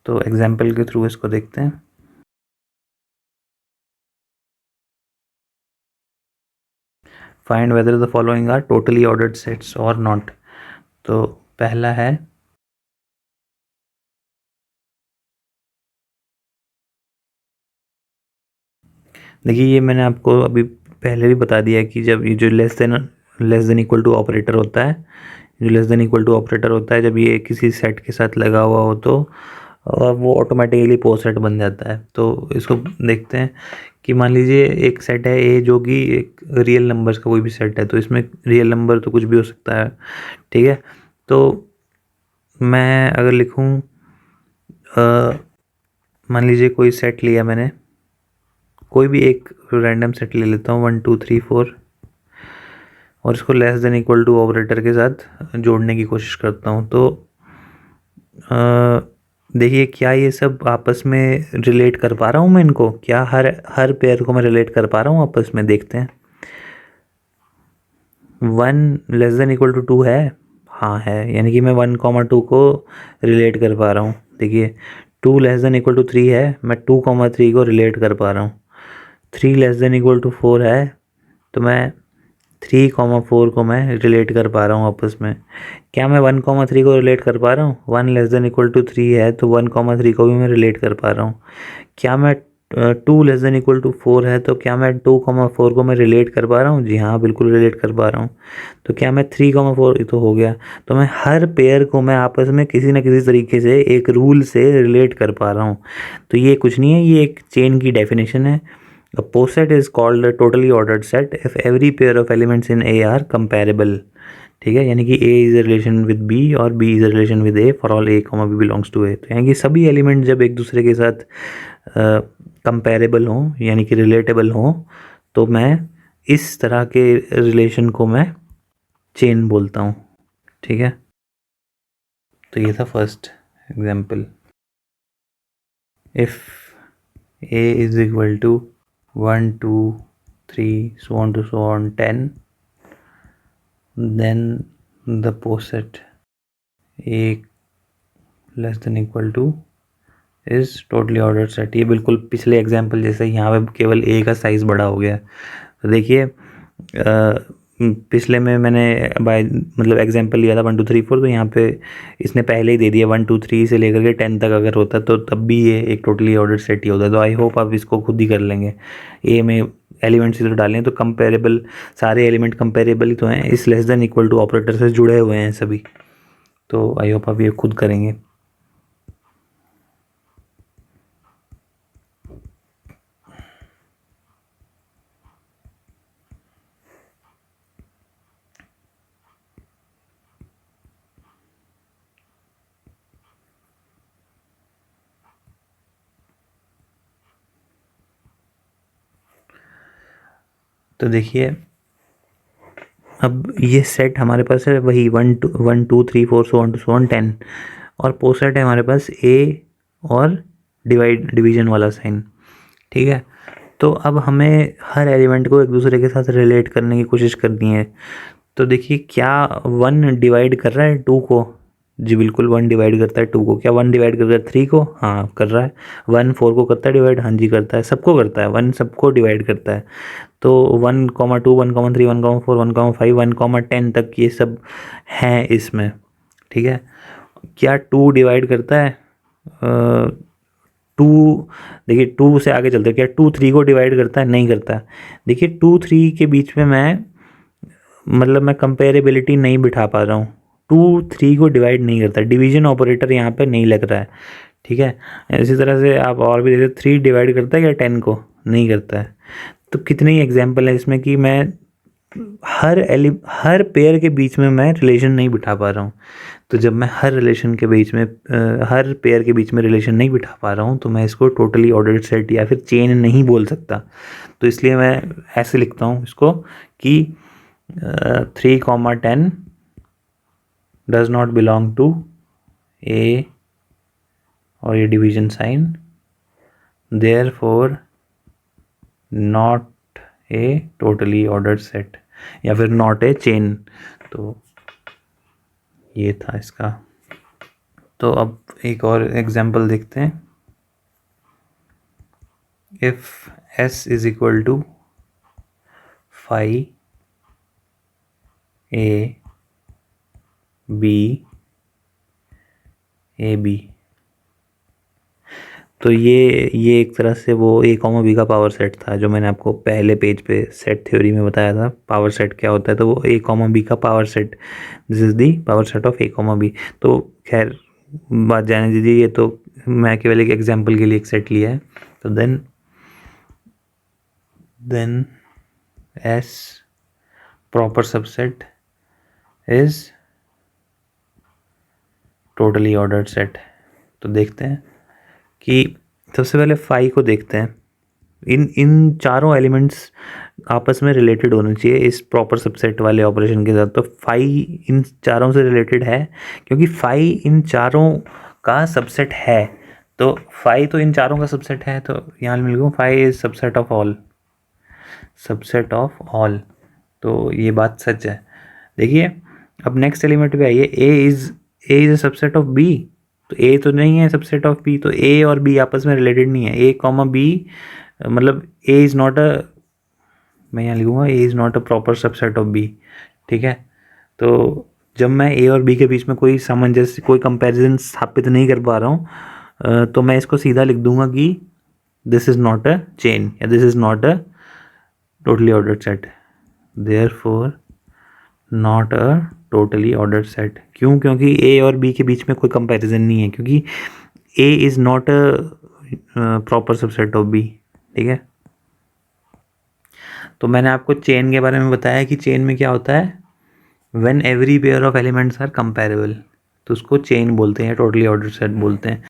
तो एग्जाम्पल के थ्रू इसको देखते हैं। Find whether the following are totally ordered sets और नॉट। तो पहला है देखिए, ये मैंने आपको अभी पहले भी बता दिया कि जब ये जो less than equal to operator होता है, जो less than equal to operator होता है, जब ये किसी सेट के साथ लगा हुआ हो तो वो ऑटोमेटिकली पोस्ट सेट बन जाता है। तो इसको देखते हैं कि मान लीजिए एक सेट है ए जो कि एक रियल नंबर्स का कोई भी सेट है, तो इसमें रियल नंबर तो कुछ भी हो सकता है, ठीक है। तो मैं अगर लिखूं, मान लीजिए कोई सेट लिया मैंने, कोई भी एक रैंडम सेट ले लेता हूँ 1 2 3 4, और इसको less than equal to operator के साथ जोड़ने की कोशिश करता हूँ। तो देखिए, क्या ये सब आपस में रिलेट कर पा रहा हूँ मैं इनको? क्या हर पेयर को मैं रिलेट कर पा रहा हूँ आपस में? देखते हैं। 1 लेस देन इक्वल टू 2 है, हाँ है, यानी कि मैं 1, 2 को रिलेट कर पा रहा हूँ। देखिए 2 लेस देन इक्वल टू 3 है, मैं 2, 3 को रिलेट कर पा रहा हूँ। 3 लेस देन इक्वल टू 4 है, तो मैं 3, 4 को मैं रिलेट कर पा रहा हूँ आपस में। क्या मैं 1, 3 को रिलेट कर पा रहा हूँ? 1 लेस देन इक्वल टू 3 है, तो 1, 3 को भी मैं रिलेट कर पा रहा हूँ। क्या मैं 2 लेस देन इक्वल टू 4 है, तो क्या मैं 2, 4 को मैं रिलेट कर पा रहा हूँ? जी हाँ, बिल्कुल रिलेट कर पा रहा हूँ। तो क्या मैं 3, 4 तो हो गया, तो मैं हर पेयर को मैं आपस में किसी न किसी तरीके से एक रूल से रिलेट कर पा रहा हूँ। तो ये कुछ नहीं है, ये एक चेन की डेफिनेशन है। A post set is called a totally ordered set if every pair of elements in A are comparable। ठीक है, यानी कि A is a relation with B और B is a relation with A for all A, B belongs to A। तो यानी कि सभी element जब एक दूसरे के साथ कंपेरेबल हों, यानी कि रिलेटेबल हों, तो मैं इस तरह के रिलेशन को मैं चेन बोलता हूँ। ठीक है, तो ये था first example. If A is equal to 1 2 3 so on to so on 10, then the post set A less than equal to is totally ordered set। ये बिल्कुल पिछले एग्जाम्पल जैसे यहाँ पे केवल A का साइज़ बड़ा हो गया। तो देखिए पिछले में मैंने बाय मतलब एग्जाम्पल लिया था 1 2 3 4, तो यहाँ पे इसने पहले ही दे दिया 1 2 3 से लेकर के 10 तक अगर होता तो तब भी ये एक टोटली ऑर्डर सेट ही होता। तो आई होप आप इसको खुद ही कर लेंगे। ए में एलिमेंट्स इधर डालें तो कंपेरेबल, सारे एलिमेंट कंपेरेबल ही तो हैं, इस less than equal to operator से जुड़े हुए हैं सभी। तो आई होप आप ये खुद करेंगे। तो देखिए, अब ये सेट हमारे पास है वही 1 2 3 4 so on to so on 10, और पोस्ट सेट है हमारे पास ए और डिवीजन वाला साइन। ठीक है, तो अब हमें हर एलिमेंट को एक दूसरे के साथ रिलेट करने की कोशिश करनी है। तो देखिए, क्या 1 डिवाइड कर रहा है 2 को? जी बिल्कुल, 1 डिवाइड करता है 2 को। क्या 1 डिवाइड कर रहा है 3 को? हाँ कर रहा है। 1 4 को करता है डिवाइड? हाँ जी करता है, सबको करता है, 1 सबको डिवाइड करता है। तो 1, 2 1, 3 1, 4 1, 5 1, 10 तक ये सब हैं इसमें। ठीक है, क्या 2 डिवाइड करता है? 2, देखिए 2 से आगे चलते हैं, क्या 2 3 को डिवाइड करता है? नहीं करता। देखिए 2 3 के बीच में मैं मतलब मैं कंपेरेबिलिटी नहीं बिठा पा रहा हूँ। 2 3 को डिवाइड नहीं करता, डिवीजन ऑपरेटर यहाँ पे नहीं लग रहा है। ठीक है, इसी तरह से आप और भी देखते 3 डिवाइड करता है क्या 10 को? नहीं करता है। तो कितने ही एग्जाम्पल है इसमें कि मैं हर पेयर के बीच में मैं रिलेशन नहीं बिठा पा रहा हूँ। तो जब मैं हर रिलेशन के बीच में हर पेयर के बीच में रिलेशन नहीं बिठा पा रहा हूँ, तो मैं इसको टोटली ऑर्डर्ड सेट या फिर चेन नहीं बोल सकता। तो इसलिए मैं ऐसे लिखता हूँ इसको कि 3, 10 does not belong to A, और ये division sign, therefore not a totally ordered set या फिर नॉट ए चेन। तो ये था इसका तो अब एक और एग्जांपल देखते हैं। If S is equal to phi A B A B, तो ये एक तरह से वो A कॉमा B का पावर सेट था जो मैंने आपको पहले पेज पे सेट थ्योरी में बताया था पावर सेट क्या होता है। तो वो A कॉमा B का power set, this is the power set of A comma B। तो खैर बात जाने दीजिए, ये तो मैं केवल एक एग्जांपल के लिए एक सेट लिया है। तो then S proper subset is totally ordered set. तो देखते हैं कि सबसे पहले फाई को देखते हैं। इन चारों एलिमेंट्स आपस में रिलेटेड होने चाहिए इस प्रॉपर सबसेट वाले ऑपरेशन के साथ। तो फाई इन चारों से रिलेटेड है क्योंकि फाई इन चारों का सबसेट है। तो फाई तो इन चारों का सबसेट है, तो यहाँ मिल गया phi is subset of all, subset of all. तो ये बात सच है। देखिए अब नेक्स्ट एलिमेंट पे आइए, A is a subset of B. तो ए तो नहीं है सबसेट ऑफ बी, तो ए और बी आपस में रिलेटेड नहीं है। ए कॉमा बी मतलब ए इज़ नॉट अ, मैं यहाँ लिखूँगा A is not a proper subset of B. ठीक है, तो जब मैं ए और बी के बीच में कोई सामंजस्य, कोई कंपैरिजन स्थापित नहीं कर पा रहा हूँ, तो मैं इसको सीधा लिख दूंगा कि this is not a chain या this is not a totally ordered set, therefore not a totally ordered set. क्यों? क्योंकि ए और बी के बीच में कोई कंपैरिजन नहीं है, क्योंकि A is not a proper subset of B. ठीक है, तो मैंने आपको चेन के बारे में बताया कि चेन में क्या होता है, when every pair of elements are comparable, तो उसको चेन बोलते हैं, टोटली ऑर्डर्ड सेट बोलते हैं।